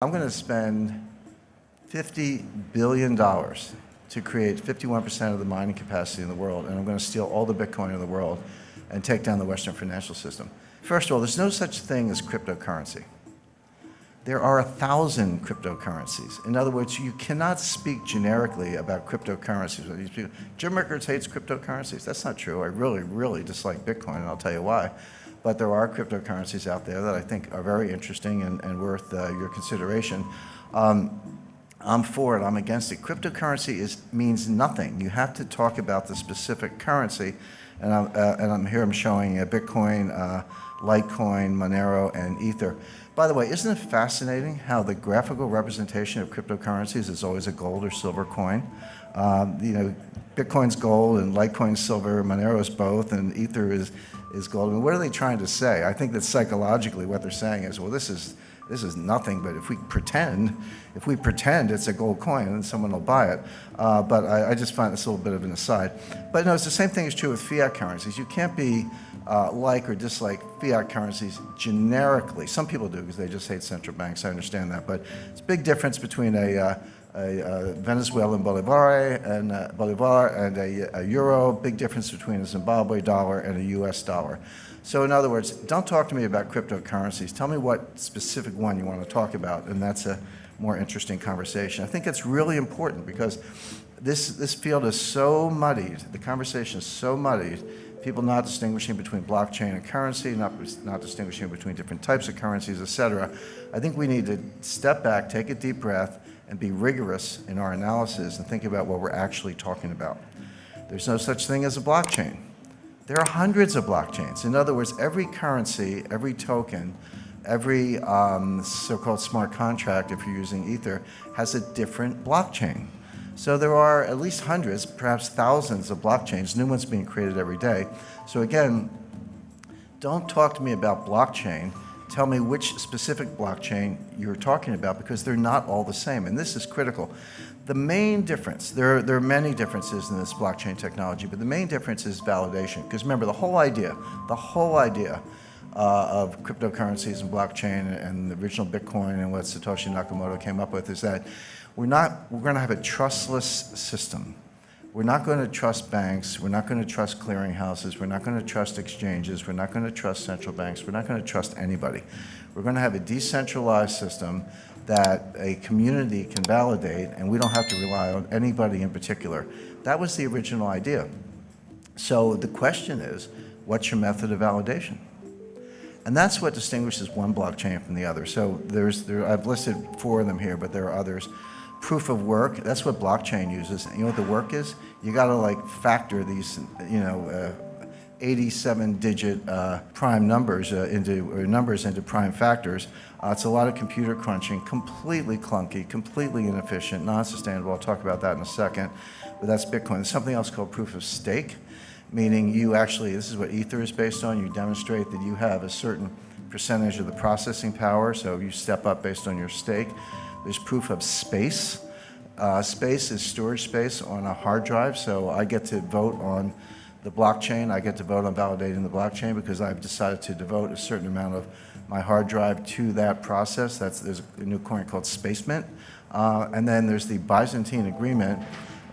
I'm going to spend $50 billion to create 51% of the mining capacity in the world, and I'm going to steal all the Bitcoin in the world and take down the Western financial system. First of all, there's no such thing as cryptocurrency. There are 1,000 cryptocurrencies. In other words, you cannot speak generically about cryptocurrencies. Jim Rickards hates cryptocurrencies. That's not true. I really, really dislike Bitcoin, and I'll tell you why. But there are cryptocurrencies out there that I think are very interesting and worth your consideration. I'm for it. I'm against it. Cryptocurrency means nothing. You have to talk about the specific currency. And I'm showing Bitcoin, Litecoin, Monero, and Ether. By the way, isn't it fascinating how the graphical representation of cryptocurrencies is always a gold or silver coin? Bitcoin's gold and Litecoin's silver, Monero's both, and Ether is gold. I mean, what are they trying to say? I think that psychologically what they're saying is, well, this is nothing, but if we pretend it's a gold coin, then someone will buy it. But I just find this a little bit of an aside. But no, it's the same thing is true with fiat currencies. You can't be like or dislike fiat currencies generically. Some people do because they just hate central banks. I understand that. But it's a big difference between a Venezuelan bolivar and a euro. Big difference between a Zimbabwe dollar and a US dollar. So in other words, don't talk to me about cryptocurrencies. Tell me what specific one you want to talk about, and that's a more interesting conversation. I think it's really important because this field is so muddied, the conversation is so muddied, people not distinguishing between blockchain and currency, not distinguishing between different types of currencies, et cetera. I think we need to step back, take a deep breath, and be rigorous in our analysis and think about what we're actually talking about. There's no such thing as a blockchain. There are hundreds of blockchains. In other words, every currency, every token, every so-called smart contract, if you're using Ether, has a different blockchain. So there are at least hundreds, perhaps thousands of blockchains, new ones being created every day. So again, don't talk to me about blockchain. Tell me which specific blockchain you're talking about, because they're not all the same, and this is critical. The main difference, there are many differences in this blockchain technology, but the main difference is validation. Because remember, the whole idea of cryptocurrencies and blockchain and the original Bitcoin and what Satoshi Nakamoto came up with is that we're going to have a trustless system. We're not going to trust banks. We're not going to trust clearinghouses. We're not going to trust exchanges. We're not going to trust central banks. We're not going to trust anybody. We're going to have a decentralized system that a community can validate, and we don't have to rely on anybody in particular. That was the original idea. So the question is, what's your method of validation? And that's what distinguishes one blockchain from the other. So I've listed 4 of them here, but there are others. Proof of work, that's what blockchain uses. And you know what the work is? You gotta factor these, 87-digit prime numbers into prime factors. It's a lot of computer crunching, completely clunky, completely inefficient, non-sustainable. I'll talk about that in a second, but that's Bitcoin. There's something else called proof of stake, meaning this is what Ether is based on. You demonstrate that you have a certain percentage of the processing power, so you step up based on your stake. There's proof of space. Space is storage space on a hard drive, so I get to vote on the blockchain. I get to vote on validating the blockchain because I've decided to devote a certain amount of my hard drive to that process. There's a new coin called Space Mint. And then there's the Byzantine Agreement,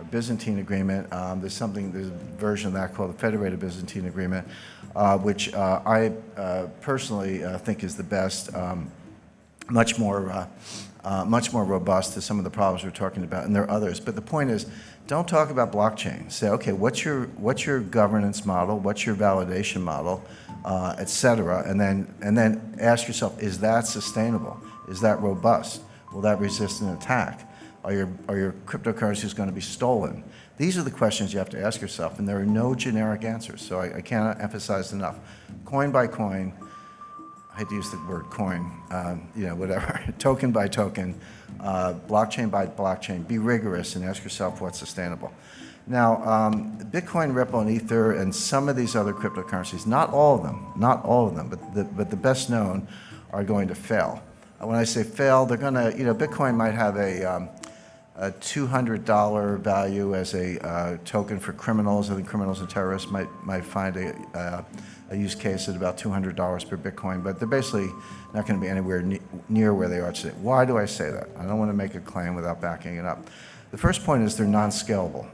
or Byzantine Agreement. There's a version of that called the Federated Byzantine Agreement, which I personally think is the best, much more robust to some of the problems we're talking about, and there are others. But the point is, don't talk about blockchain. Say, okay, what's your governance model? What's your validation model, et cetera? And then ask yourself, is that sustainable? Is that robust? Will that resist an attack? Are your cryptocurrencies going to be stolen? These are the questions you have to ask yourself, and there are no generic answers. So I cannot emphasize enough. Coin by coin. I hate to use the word coin, whatever, token by token, blockchain by blockchain. Be rigorous and ask yourself what's sustainable. Now, Bitcoin, Ripple, and Ether, and some of these other cryptocurrencies, not all of them, but the best known are going to fail. When I say fail, they're going to, Bitcoin might have a $200 value as a token for criminals. I think criminals and terrorists might find a use case at about $200 per Bitcoin, but they're basically not going to be anywhere near where they are today. Why do I say that? I don't want to make a claim without backing it up. The first point is they're non-scalable.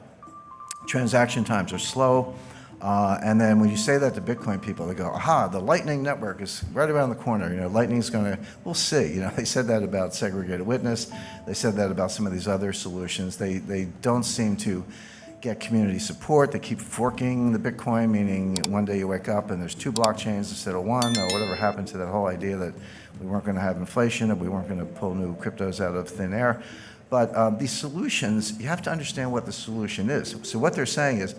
Transaction times are slow, and then when you say that to Bitcoin people, they go, aha, the Lightning Network is right around the corner. Lightning's going to, we'll see. They said that about segregated witness. They said that about some of these other solutions. They don't seem to get community support. They keep forking the Bitcoin, meaning one day you wake up and there's 2 blockchains instead of 1, or whatever happened to that whole idea that we weren't going to have inflation and we weren't going to pull new cryptos out of thin air. But these solutions, you have to understand what the solution is. So what they're saying is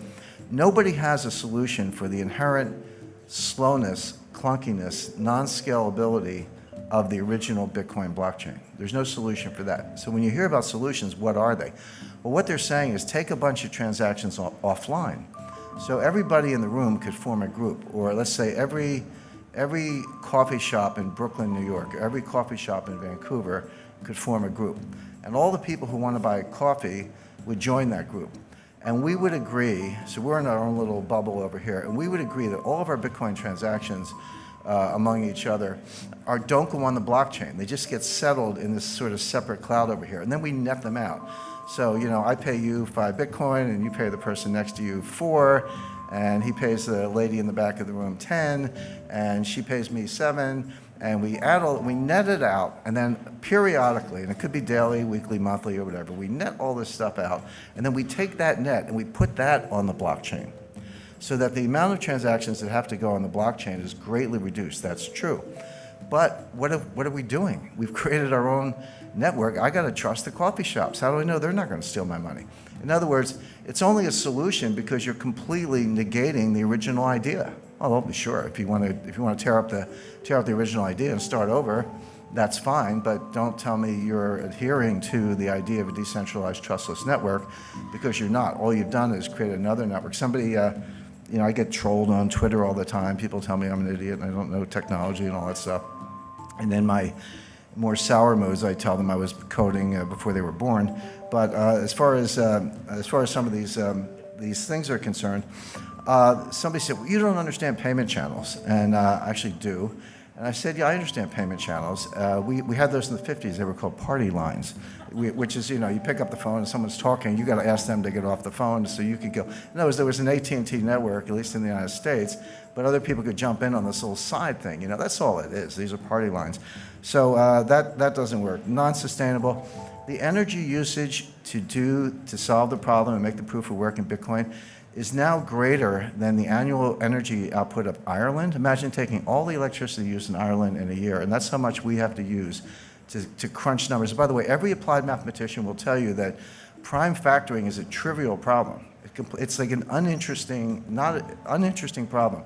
nobody has a solution for the inherent slowness, clunkiness, non-scalability of the original Bitcoin blockchain. There's no solution for that. So when you hear about solutions, what are they? Well, what they're saying is take a bunch of transactions offline. So everybody in the room could form a group, or let's say every coffee shop in Brooklyn, New York, every coffee shop in Vancouver could form a group. And all the people who want to buy coffee would join that group. And we would agree, so we're in our own little bubble over here, and we would agree that all of our Bitcoin transactions among each other don't go on the blockchain. They just get settled in this sort of separate cloud over here, and then we net them out. So, I pay you 5 Bitcoin, and you pay the person next to you 4, and he pays the lady in the back of the room 10, and she pays me 7, and we net it out, and then periodically, and it could be daily, weekly, monthly, or whatever, we net all this stuff out, and then we take that net and we put that on the blockchain, so that the amount of transactions that have to go on the blockchain is greatly reduced. That's true. But what are we doing? We've created our own network. I got to trust the coffee shops. How do I know they're not going to steal my money? In other words, it's only a solution because you're completely negating the original idea. Well, sure, if you want to tear up the original idea and start over, that's fine, but don't tell me you're adhering to the idea of a decentralized trustless network, because you're not. All you've done is create another network. Somebody, I get trolled on Twitter all the time. People tell me I'm an idiot and I don't know technology and all that stuff. And then my more sour moods, I tell them I was coding before they were born. But as far as some of these things are concerned, somebody said, well, you don't understand payment channels, and I actually do. And I said, yeah, I understand payment channels. We had those in the 50s. They were called party lines, which is, you pick up the phone and someone's talking. You got to ask them to get off the phone so you could go. In other words, there was an AT&T network, at least in the United States, but other people could jump in on this little side thing. That's all it is. These are party lines. So that doesn't work. Non-sustainable. The energy usage to solve the problem and make the proof of work in Bitcoin is now greater than the annual energy output of Ireland. Imagine taking all the electricity used in Ireland in a year, and that's how much we have to use to crunch numbers. By the way, every applied mathematician will tell you that prime factoring is a trivial problem. It's like an uninteresting problem.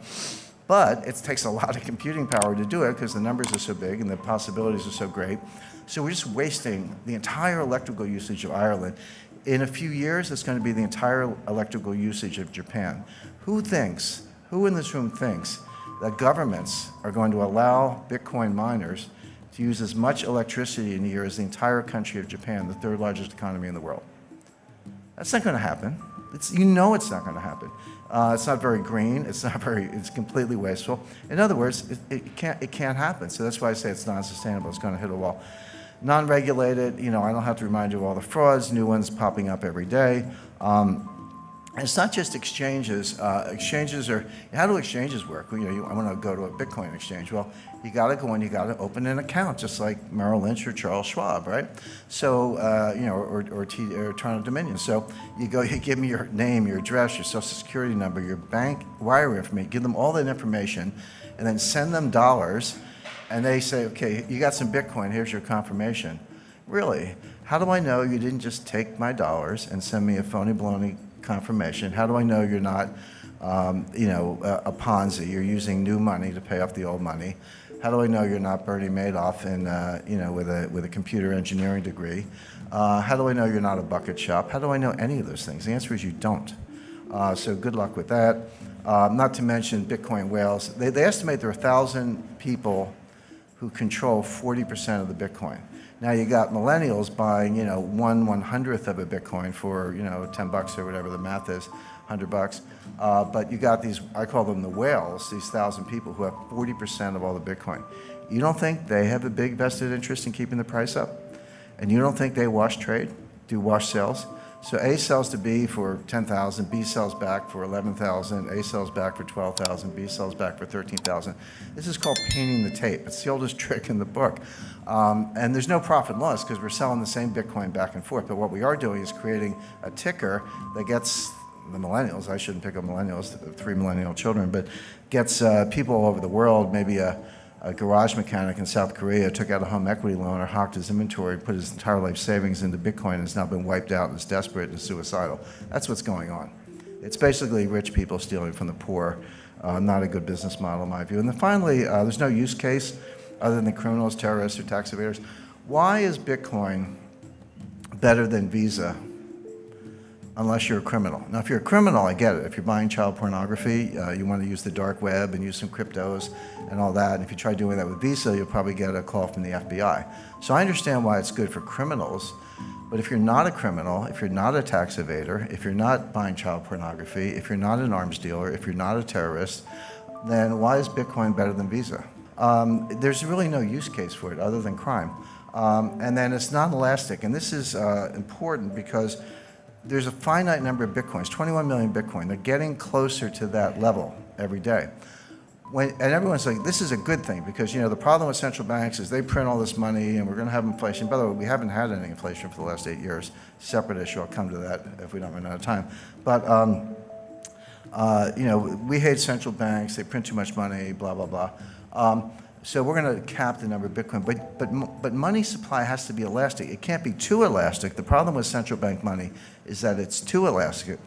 But it takes a lot of computing power to do it because the numbers are so big and the possibilities are so great. So we're just wasting the entire electrical usage of Ireland. In a few years, it's going to be the entire electrical usage of Japan. Who in this room thinks that governments are going to allow Bitcoin miners to use as much electricity in a year as the entire country of Japan, the 3rd largest economy in the world? That's not going to happen. It's not going to happen. It's not very green. It's completely wasteful. In other words, it can't happen. So that's why I say it's non-sustainable. It's going to hit a wall. Non-regulated, I don't have to remind you of all the frauds, new ones popping up every day. It's not just exchanges. Exchanges are, how do exchanges work? I want to go to a Bitcoin exchange. Well, you got to go in, you got to open an account, just like Merrill Lynch or Charles Schwab, right? So, or Toronto Dominion. So you give me your name, your address, your social security number, your bank wire information, give them all that information, and then send them dollars. And they say, okay, you got some Bitcoin, here's your confirmation. Really? How do I know you didn't just take my dollars and send me a phony baloney confirmation? How do I know you're not, a Ponzi? You're using new money to pay off the old money. How do I know you're not Bernie Madoff with a computer engineering degree? How do I know you're not a bucket shop? How do I know any of those things? The answer is you don't. So good luck with that. Not to mention Bitcoin whales. They estimate there are 1,000 people who control 40% of the Bitcoin. Now you got millennials buying, 1/100th of a Bitcoin for, $10 or whatever the math is. $100. But you got these, I call them the whales, these 1,000 people who have 40% of all the Bitcoin. You don't think they have a big vested interest in keeping the price up? And you don't think they wash trade, do wash sales? So A sells to B for 10,000, B sells back for 11,000, A sells back for 12,000, B sells back for 13,000. This is called painting the tape. It's the oldest trick in the book. And there's no profit and loss because we're selling the same Bitcoin back and forth. But what we are doing is creating a ticker that gets the millennials, I shouldn't pick up millennials, 3 millennial children, but gets people all over the world, maybe a garage mechanic in South Korea took out a home equity loan or hawked his inventory, put his entire life savings into Bitcoin and has now been wiped out and is desperate and suicidal. That's what's going on. It's basically rich people stealing from the poor. Not a good business model in my view. And then finally, there's no use case other than criminals, terrorists, or tax evaders. Why is Bitcoin better than Visa unless you're a criminal? Now, if you're a criminal, I get it. If you're buying child pornography, you want to use the dark web and use some cryptos and all that. And if you try doing that with Visa, you'll probably get a call from the FBI. So I understand why it's good for criminals. But if you're not a criminal, if you're not a tax evader, if you're not buying child pornography, if you're not an arms dealer, if you're not a terrorist, then why is Bitcoin better than Visa? There's really no use case for it other than crime. And then it's not elastic. And this is important because there's a finite number of Bitcoins, 21 million Bitcoin. They're getting closer to that level every day. And everyone's like, this is a good thing because, you know, the problem with central banks is they print all this money and we're going to have inflation. By the way, we haven't had any inflation for the last 8 years. Separate issue. I'll come to that if we don't run out of time. But, you know, we hate central banks. They print too much money, blah, blah, blah. So we're going to cap the number of Bitcoin. But money supply has to be elastic. It can't be too elastic. The problem with central bank money is that it's too elastic.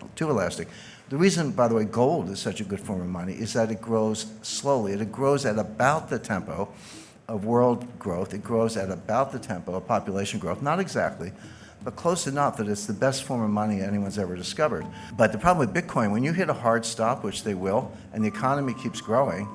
The reason, by the way, gold is such a good form of money is that it grows slowly. It grows at about the tempo of world growth. It grows at about the tempo of population growth. Not exactly, but close enough that it's the best form of money anyone's ever discovered. But the problem with Bitcoin, when you hit a hard stop, which they will, and the economy keeps growing,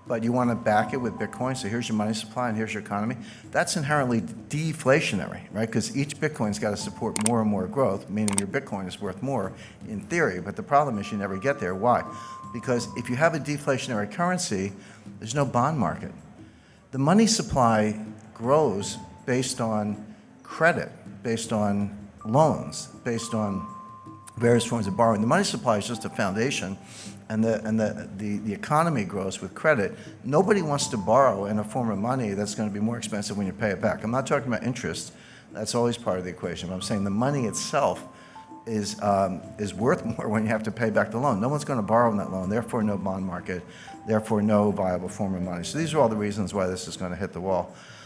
but you want to back it with Bitcoin, so here's your money supply and here's your economy, that's inherently deflationary, right? Because each Bitcoin's got to support more and more growth, meaning your Bitcoin is worth more in theory, but the problem is you never get there. Why? Because if you have a deflationary currency, there's no bond market. The money supply grows based on credit, based on loans, based on various forms of borrowing. The money supply is just a foundation, and the economy grows with credit. Nobody wants to borrow in a form of money that's going to be more expensive when you pay it back. I'm not talking about interest. That's always part of the equation. But I'm saying the money itself is worth more when you have to pay back the loan. No one's going to borrow on that loan, therefore no bond market, therefore no viable form of money. So these are all the reasons why this is going to hit the wall.